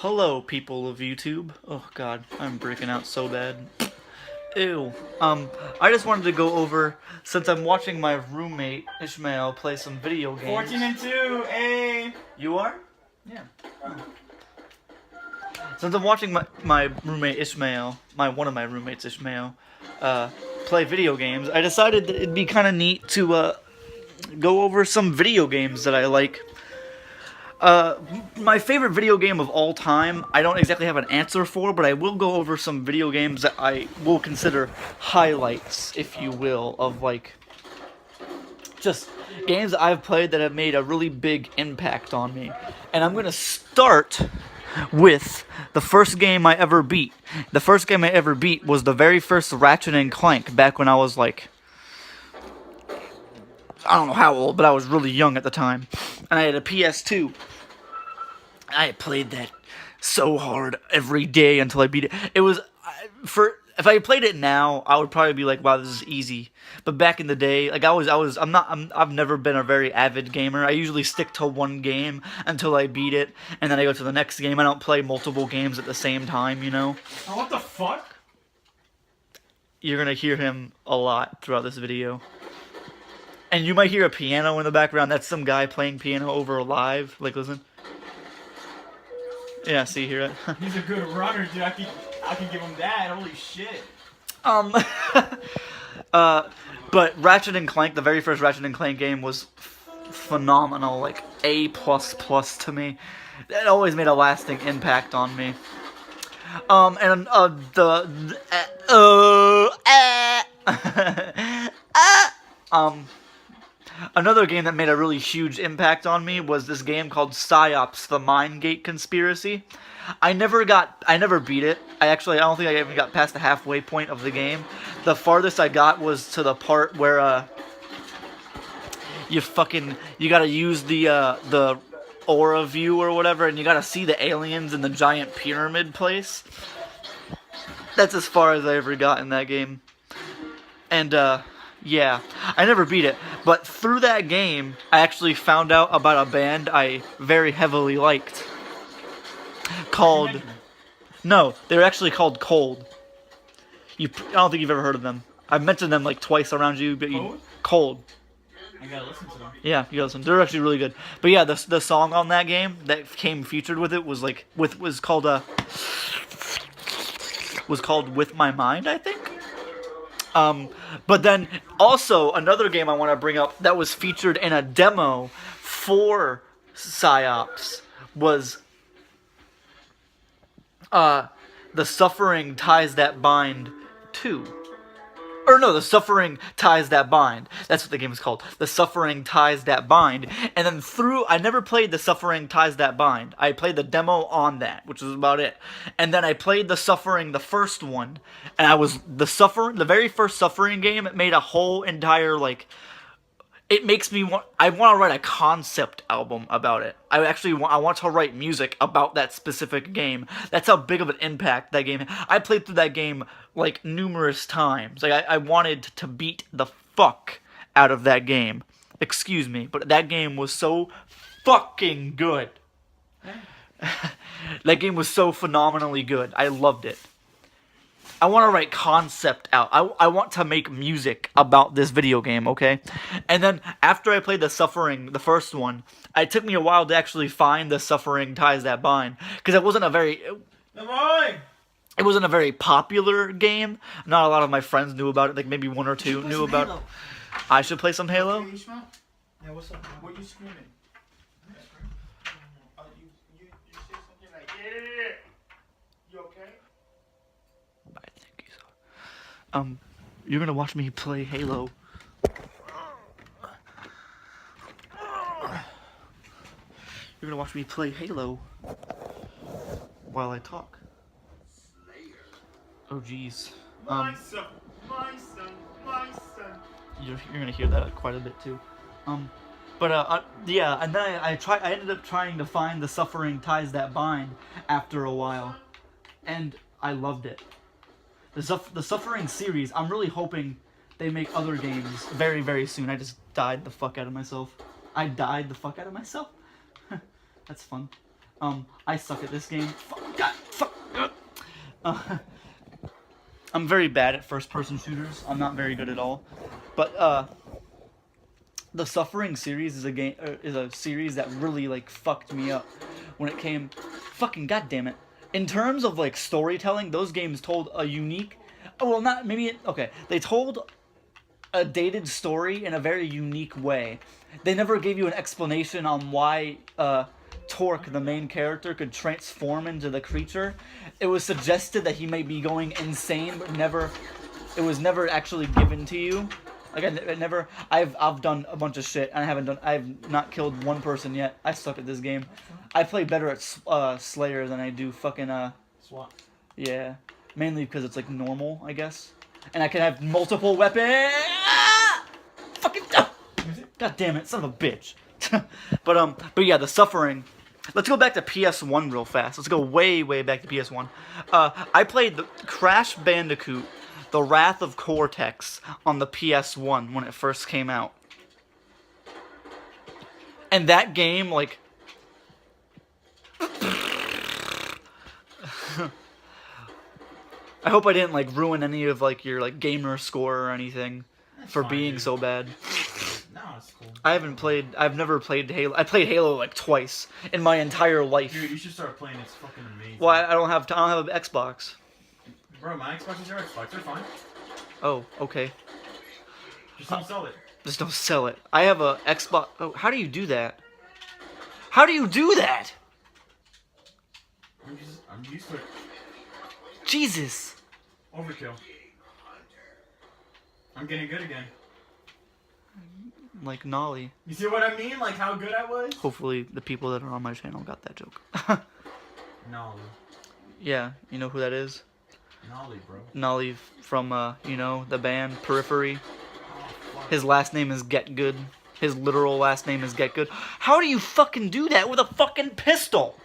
Hello, people of YouTube. Oh god, I'm breaking out so bad. Ew. I just wanted to go over, since I'm watching my roommate, Ishmael, play some video games. 14 and 2, hey! You are? Yeah. Since I'm watching my roommate, Ishmael, one of my roommates, Ishmael, play video games, I decided that it'd be kind of neat to, go over some video games that I like. My favorite video game of all time, I don't exactly have an answer for, but I will go over some video games that I will consider highlights, if you will, of like just games that I've played that have made a really big impact on me. And I'm gonna start with the first game I ever beat. The first game I ever beat was the very first Ratchet and Clank back when I was like, I don't know how old, but I was really young at the time. And I had a PS2. I played that so hard every day until I beat it. It was, if I played it now, I would probably be like, wow, this is easy. But back in the day, like I've never been a very avid gamer. I usually stick to one game until I beat it, and then I go to the next game. I don't play multiple games at the same time, you know? Oh, what the fuck? You're gonna hear him a lot throughout this video. And you might hear a piano in the background. That's some guy playing piano over live. Like, listen. Yeah, see, hear it? He's a good runner, dude. I can give him that. Holy shit. But Ratchet and Clank, the very first Ratchet and Clank game was phenomenal. Like, A++ to me. It always made a lasting impact on me. Another game that made a really huge impact on me was this game called PsyOps: The Mindgate Conspiracy. I never beat it. I don't think I even got past the halfway point of the game. The farthest I got was to the part where you gotta use the aura view or whatever, and you gotta see the aliens in the giant pyramid place. That's as far as I ever got in that game. And yeah, I never beat it, but through that game, I actually found out about a band I very heavily liked. No, they're actually called Cold. I don't think you've ever heard of them. I've mentioned them like twice around you, but Cold. I gotta listen to them. Yeah, you gotta listen. They're actually really good. But yeah, the song on that game that came featured with it was like was called With My Mind, I think. But then also another game I want to bring up that was featured in a demo for PsyOps was The Suffering Ties That Bind 2. Or no, The Suffering Ties That Bind. That's what the game is called. The Suffering Ties That Bind. And then I never played The Suffering Ties That Bind. I played the demo on that, which was about it. And then I played The Suffering, the first one. And the very first Suffering game, it made a whole entire, like, it makes me I want to write a concept album about it. I want to write music about that specific game. That's how big of an impact that game had. I played through that game like numerous times. Like I wanted to beat the fuck out of that game. Excuse me, but that game was so fucking good. That game was so phenomenally good. I loved it. I want to write concept out. I want to make music about this video game, okay? And then after I played The Suffering, the first one, it took me a while to actually find The Suffering Ties That Bind, because it wasn't a very popular game. Not a lot of my friends knew about it. Like maybe one or two knew about it. I should play some Halo? Hey, Ishmael? Yeah, what's up? What are you screaming? You say something like, yeah. You okay? I think he's you're gonna watch me play Halo. You're gonna watch me play Halo while I talk. Oh jeez. My son, my son, my son. You're gonna hear that quite a bit too. Yeah, and then I ended up trying to find The Suffering Ties That Bind after a while, and I loved it. The Suffering series, I'm really hoping they make other games very, very soon. I just died the fuck out of myself. That's fun. I suck at this game. Fuck, God, fuck. I'm very bad at first-person shooters. I'm not very good at all. But the Suffering series is a series that really like fucked me up when it came. Fucking goddamn it! In terms of like storytelling, those games told a unique. Well, not maybe. Okay, they told a dated story in a very unique way. They never gave you an explanation on why Torque, the main character, could transform into the creature. It was suggested that he might be going insane, but it was never actually given to you. Like I've done a bunch of shit, and I've not killed one person yet. I suck at this game. I play better at Slayer than I do fucking SWAT. Yeah, mainly because it's like normal, I guess, and I can have multiple weapons. Ah! Fucking God damn it, son of a bitch. But yeah, the Suffering. Let's go back to PS1 real fast. Let's go way back to PS1. I played the Crash Bandicoot, The Wrath of Cortex on the PS1 when it first came out. And that game, like... I hope I didn't, like, ruin any of, like, your, like, gamer score or anything for being so bad. No, it's cool. I've never played Halo. I played Halo, like, twice in my entire life. Dude, you should start playing. It's fucking amazing. Well, I don't have an Xbox. Bro, my Xbox is your Xbox. They're fine. Oh, okay. Just don't sell it. Just don't sell it. I have a Xbox. Oh, how do you do that? How do you do that? I'm used to it. Jesus. Overkill. I'm getting good again. Like Nolly. You see what I mean? Like how good I was? Hopefully the people that are on my channel got that joke. Nolly. Yeah, you know who that is? Nolly, bro. Nolly from, you know, the band Periphery. Oh, fuck. His last name is Get Good. His literal last name is Get Good. How do you fucking do that with a fucking pistol?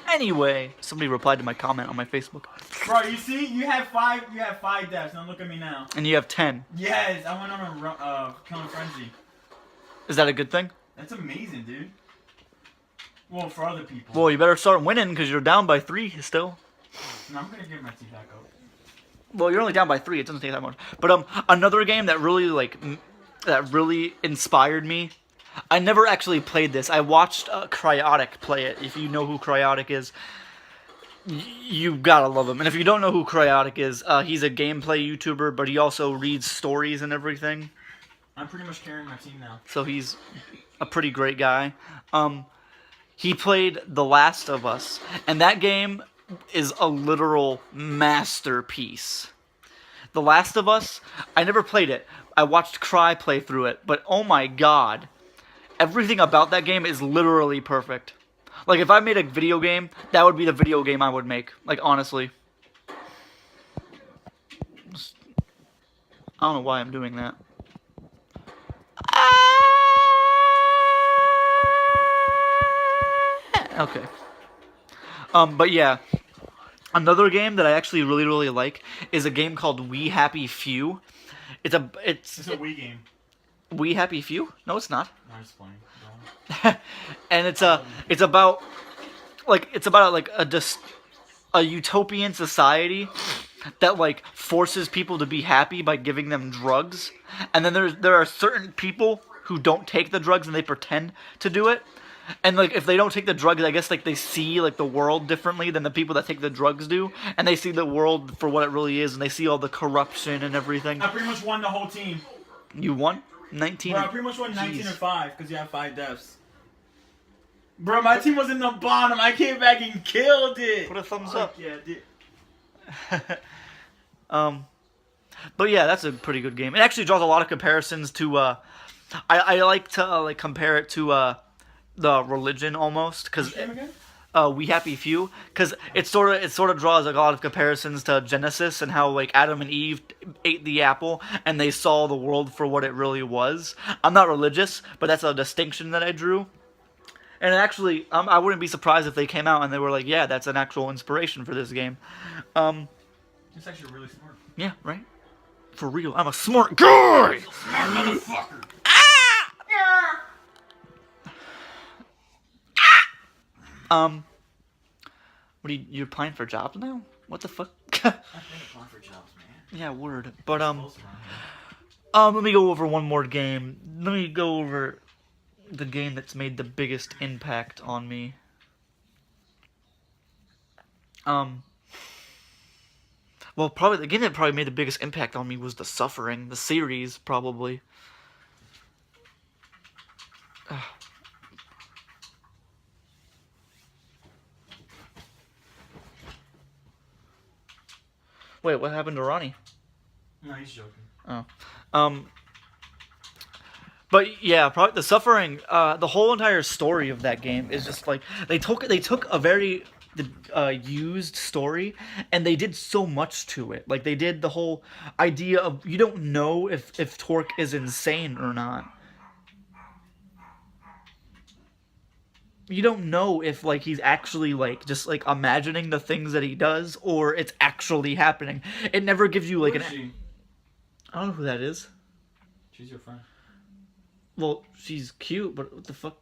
Anyway, somebody replied to my comment on my Facebook. Bro, you see? You have five deaths. Now look at me now. And you have 10. Yes, I went on a killing frenzy. Is that a good thing? That's amazing, dude. Well, for other people. Well, you better start winning because you're down by 3 still. No, I'm gonna get my team back up. Well, you're only down by 3. It doesn't take that much. But another game that really that really inspired me. I never actually played this. I watched Cryotic play it. If you know who Cryotic is, you gotta love him. And if you don't know who Cryotic is, he's a gameplay YouTuber, but he also reads stories and everything. I'm pretty much carrying my team now. So he's a pretty great guy. He played The Last of Us, and that game is a literal masterpiece. The Last of Us, I never played it. I watched Cry play through it, but oh my god. Everything about that game is literally perfect. Like, if I made a video game, that would be the video game I would make. Like, honestly. I don't know why I'm doing that. Okay. But yeah. Another game that I actually really like is a game called We Happy Few. It's a Wii game. We Happy Few? No, it's not. No, I'm just playing. And it's about a utopian society that like forces people to be happy by giving them drugs. And then there are certain people who don't take the drugs and they pretend to do it. And like if they don't take the drugs, I guess like they see like the world differently than the people that take the drugs do, and they see the world for what it really is, and they see all the corruption and everything. I pretty much won the whole team. You won 19. Bro, I pretty much won 19-5 because you have 5 deaths. Bro, my team was in the bottom. I came back and killed it. Put a thumbs up. Yeah, I did. But yeah, that's a pretty good game. It actually draws a lot of comparisons to. I like to like compare it to the Religion almost because. We Happy Few, because it sort of draws like a lot of comparisons to Genesis and how like Adam and Eve ate the apple and they saw the world for what it really was. I'm not religious, but that's a distinction that I drew. And actually, I wouldn't be surprised if they came out and they were like, yeah, that's an actual inspiration for this game. It's actually really smart. Yeah, right? For real, I'm a smart guy! Smart motherfucker! What are you're applying for jobs now? What the fuck? I think applying for jobs, man. Yeah, word. But Close around here. let me go over one more game. Let me go over the game that's made the biggest impact on me. Well, probably the game that probably made the biggest impact on me was The Suffering, the series, probably. Wait, what happened to Ronnie? No, he's joking. Oh. But yeah, probably The Suffering, the whole entire story of that game is just like they took a very used story and they did so much to it. Like they did the whole idea of you don't know if Torque is insane or not. You don't know if like he's actually like just like imagining the things that he does or it's actually happening. It never gives you like Who is she? I don't know who that is. She's your friend. Well, she's cute, but what the fuck?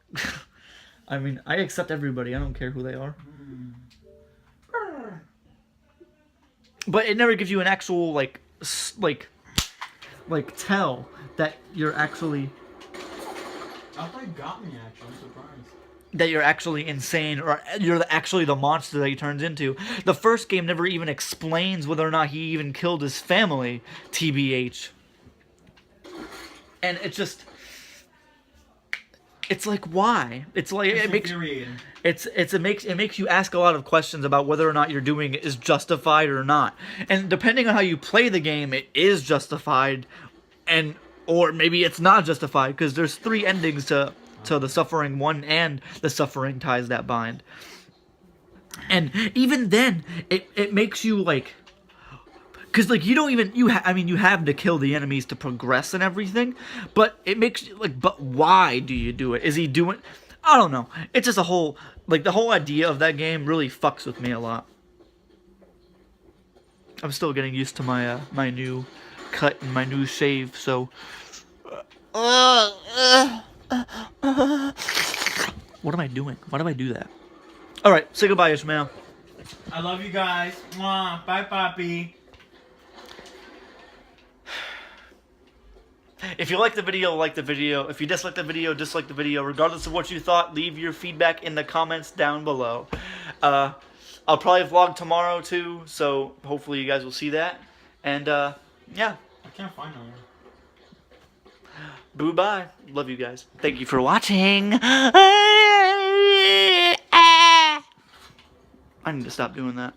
I mean, I accept everybody. I don't care who they are. But it never gives you an actual like tell that you're actually I thought you got me. Actually, I'm surprised. that you're actually insane or you're actually the monster that he turns into. The first game never even explains whether or not he even killed his family, TBH. And it's just it's like why? It's like It's it makes infuriating. it makes you ask a lot of questions about whether or not you're doing it is justified or not. And depending on how you play the game, it is justified and or maybe it's not justified because there's 3 endings to The Suffering 1 and The Suffering Ties That Bind. And even then, it makes you like because like you don't even you have to kill the enemies to progress and everything, but it makes you like but why do you do it? Is he doing I don't know. It's just a whole like the whole idea of that game really fucks with me a lot. I'm still getting used to my my new cut and my new shave, so what am I doing? Why do I do that? All right, say goodbye, Ishmael. I love you guys. Mwah. Bye, Poppy. If you like the video, like the video. If you dislike the video, dislike the video. Regardless of what you thought, leave your feedback in the comments down below. I'll probably vlog tomorrow too, so hopefully you guys will see that. And yeah, I can't find her. boo bye. Love you guys. Thank you for watching. I need to stop doing that.